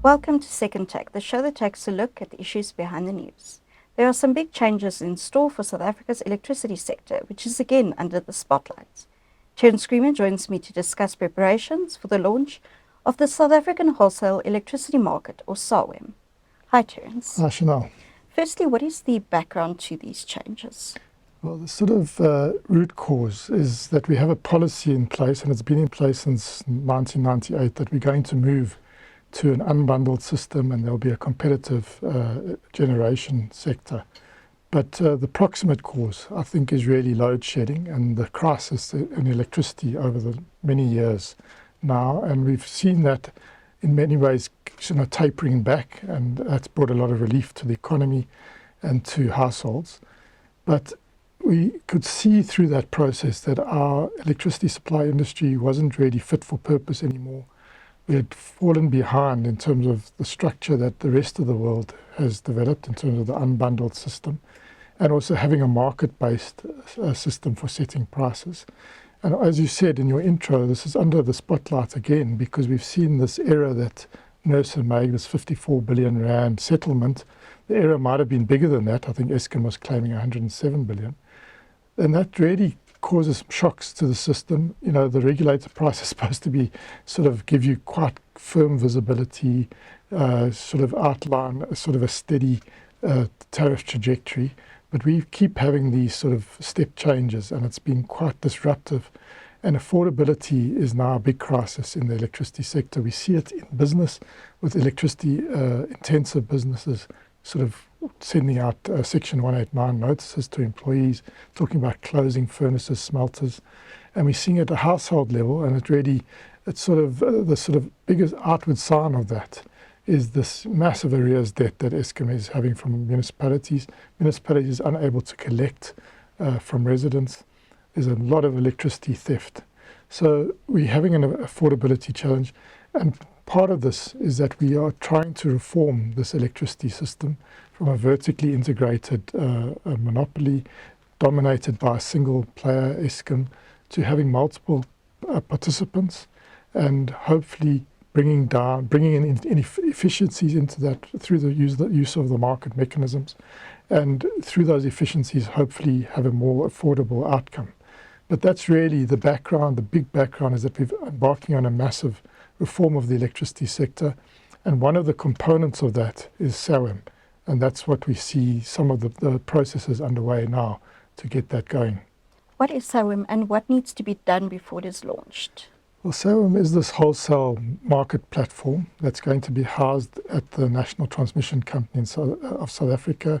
Welcome to Second Take, the show that takes a look at the issues behind the news. There are some big changes in store for South Africa's electricity sector, which is again under the spotlight. Terence Creamer joins me to discuss preparations for the launch of the South African Wholesale Electricity Market, or SAWEM. Hi, Terence. Hi, Chanel. Firstly, what is the background to these changes? Well, the sort of root cause is that we have a policy in place, and it's been in place since 1998, that we're going to move to an unbundled system and there'll be a competitive generation sector. But the proximate cause, I think, is really load shedding and the crisis in electricity over the many years now. And we've seen that in many ways, tapering back, and that's brought a lot of relief to the economy and to households. But we could see through that process that our electricity supply industry wasn't really fit for purpose anymore. We had fallen behind in terms of the structure that the rest of the world has developed in terms of the unbundled system, and also having a market-based system for setting prices. And as you said in your intro, this is under the spotlight again because we've seen this error that NERSA made, this 54 billion rand settlement. The error might have been bigger than that. I think Eskom was claiming 107 billion. And that really causes shocks to the system. You know, the regulated price is supposed to be sort of give you quite firm visibility, sort of outline sort of a steady tariff trajectory. But we keep having these sort of step changes, and it's been quite disruptive. And affordability is now a big crisis in the electricity sector. We see it in business with electricity intensive businesses sort of sending out Section 189 notices to employees, talking about closing furnaces, smelters. And we're seeing it at a household level, and it's sort of the sort of biggest outward sign of that is this massive arrears debt that Eskom is having from municipalities. Municipalities are unable to collect from residents. There's a lot of electricity theft. So we're having an affordability challenge. And part of this is that we are trying to reform this electricity system from a vertically integrated monopoly dominated by a single player, Eskom, to having multiple participants and hopefully bringing in efficiencies into that through the use of the market mechanisms, and through those efficiencies hopefully have a more affordable outcome. But that's really the background. The big background is that we're embarking on a massive reform of the electricity sector, and one of the components of that is SAWEM, and that's what we see some of the processes underway now to get that going. What is SAWEM and what needs to be done before it is launched? Well, SAWEM is this wholesale market platform that's going to be housed at the National Transmission Company of South Africa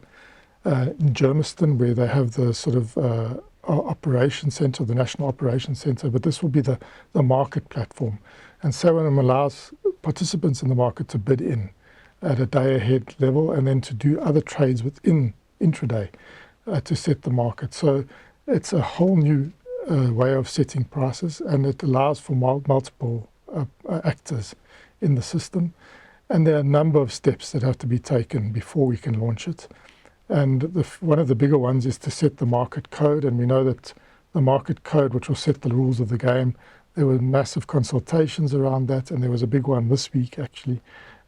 in Germiston, where they have the sort of operation centre, the National Operation Centre, but this will be the market platform. And SAWEM allows participants in the market to bid in at a day-ahead level and then to do other trades within intraday to set the market. So it's a whole new way of setting prices, and it allows for multiple actors in the system. And there are a number of steps that have to be taken before we can launch it. And one of the bigger ones is to set the market code, and we know that the market code, which will set the rules of the game, there were massive consultations around that, and there was a big one this week actually,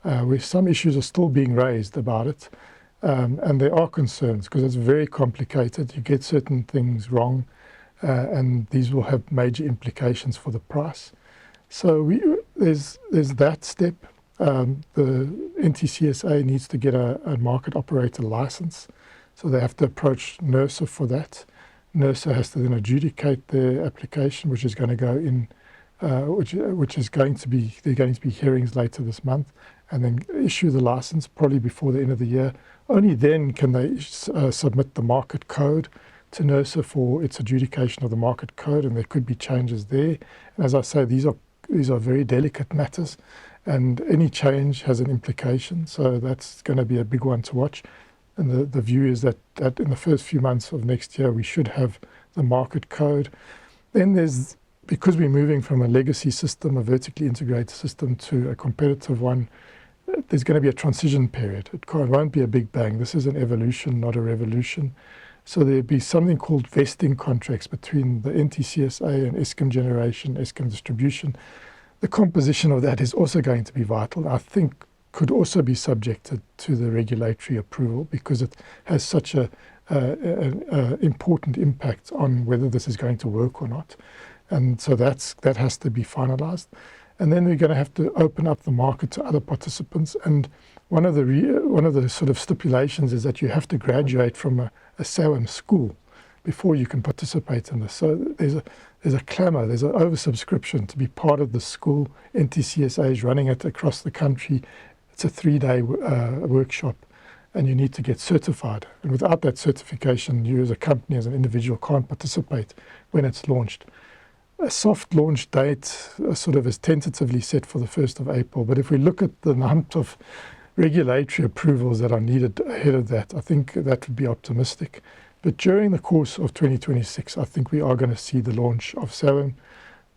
where some issues are still being raised about it. And there are concerns because it's very complicated. You get certain things wrong, and these will have major implications for the price. So there's that step. The NTCSA needs to get a market operator license, so they have to approach NERSA for that. NERSA has to then adjudicate their application, which is going to go in, which is going to be, there are going to be hearings later this month, and then issue the license probably before the end of the year. Only then can they submit the market code to NERSA for its adjudication of the market code, and there could be changes there. And as I say, these are very delicate matters, and any change has an implication. So that's going to be a big one to watch. And the view is that in the first few months of next year, we should have the market code. Then because we're moving from a legacy system, a vertically integrated system, to a competitive one, there's going to be a transition period. It won't be a big bang. This is an evolution, not a revolution. So there'll be something called vesting contracts between the NTCSA and Eskom Generation, Eskom Distribution. The composition of that is also going to be vital. I think could also be subjected to the regulatory approval because it has such a important impact on whether this is going to work or not. And so that has to be finalized. And then we're going to have to open up the market to other participants. And one of the sort of stipulations is that you have to graduate from a SAWEM school before you can participate in this. So there's a clamour, there's an oversubscription to be part of the school. NTCSA is running it across the country. It's a 3-day workshop, and you need to get certified. And without that certification, you as a company, as an individual, can't participate when it's launched. A soft launch date sort of is tentatively set for the 1st of April. But if we look at the amount of regulatory approvals that are needed ahead of that, I think that would be optimistic. But during the course of 2026, I think we are going to see the launch of SAWEM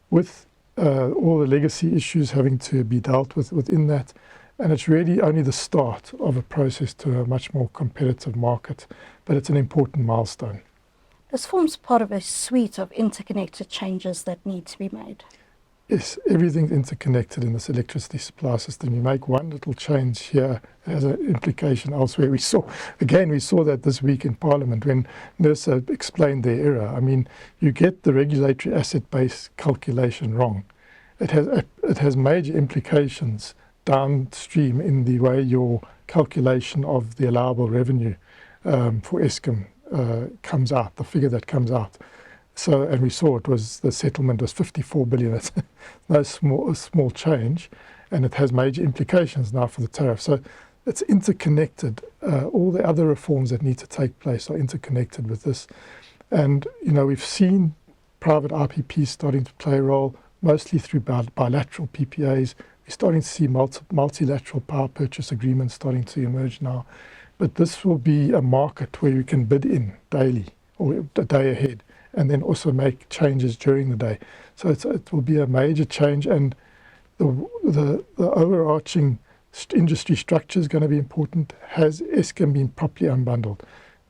with all the legacy issues having to be dealt with within that. And it's really only the start of a process to a much more competitive market, but it's an important milestone. This forms part of a suite of interconnected changes that need to be made. Yes, everything's interconnected in this electricity supply system. You make one little change here, it has an implication elsewhere. We saw that this week in Parliament when NERSA explained their error. I mean, you get the regulatory asset base calculation wrong. It has major implications downstream in the way your calculation of the allowable revenue for Eskom comes out, the figure that comes out. So, and we saw the settlement was 54 billion. It's no small change, and it has major implications now for the tariff. So it's interconnected. All the other reforms that need to take place are interconnected with this. And, we've seen private IPPs starting to play a role, mostly through bilateral PPAs. We're starting to see multilateral power purchase agreements starting to emerge now. But this will be a market where you can bid in daily or a day ahead, and then also make changes during the day. So it will be a major change, and the overarching industry structure is going to be important. Has Eskom been properly unbundled?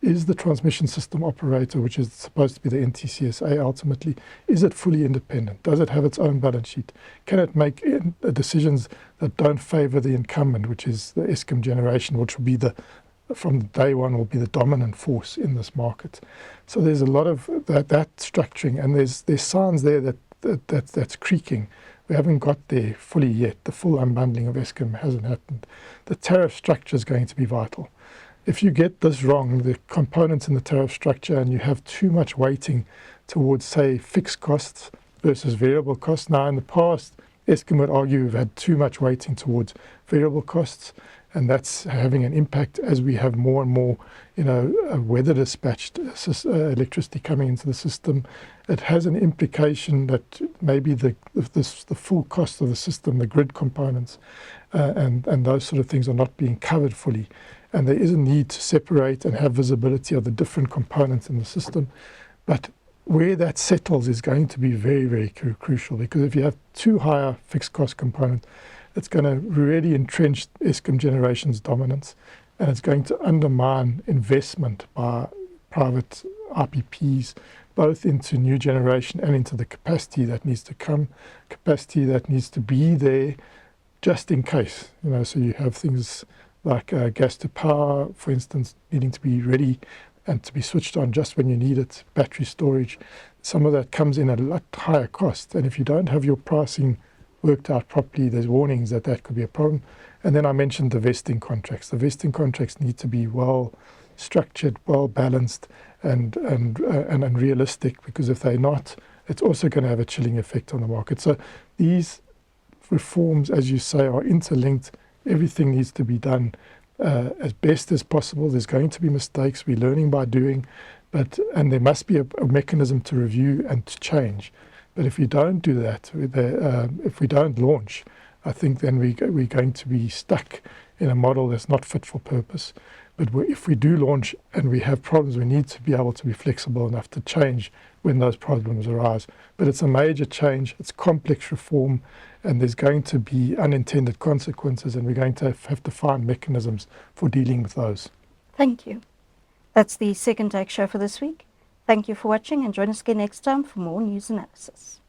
Is the transmission system operator, which is supposed to be the NTCSA ultimately, is it fully independent? Does it have its own balance sheet? Can it make decisions that don't favour the incumbent, which is the Eskom generation, which will be from day one will be the dominant force in this market? So there's a lot of that structuring, and there's signs there that's creaking. We haven't got there fully yet. The full unbundling of Eskom hasn't happened. The tariff structure is going to be vital. If you get this wrong, the components in the tariff structure, and you have too much weighting towards, say, fixed costs versus variable costs. Now, in the past, Eskom would argue we've had too much weighting towards variable costs, and that's having an impact as we have more and more, weather dispatched electricity coming into the system. It has an implication that maybe the full cost of the system, the grid components, and those sort of things are not being covered fully. And there is a need to separate and have visibility of the different components in the system. But where that settles is going to be very, very crucial, because if you have too high a fixed cost component, it's going to really entrench Eskom generation's dominance, and it's going to undermine investment by private IPPs, both into new generation and into the capacity that needs to come, capacity that needs to be there just in case. So you have things like gas to power, for instance, needing to be ready and to be switched on just when you need it, battery storage. Some of that comes in at a lot higher cost, and if you don't have your pricing worked out properly, there's warnings that could be a problem. And then I mentioned the vesting contracts. The vesting contracts need to be well structured, well balanced, and realistic, because if they're not, it's also going to have a chilling effect on the market. So these reforms, as you say, are interlinked. Everything needs to be done as best as possible. There's going to be mistakes. We're learning by doing, and there must be a mechanism to review and to change. But if you don't do that, if we don't launch, I think then we're going to be stuck in a model that's not fit for purpose. But if we do launch and we have problems, we need to be able to be flexible enough to change when those problems arise. But it's a major change, it's complex reform, and there's going to be unintended consequences, and we're going to have to find mechanisms for dealing with those. Thank you. That's the Second Take show for this week. Thank you for watching, and join us again next time for more news analysis.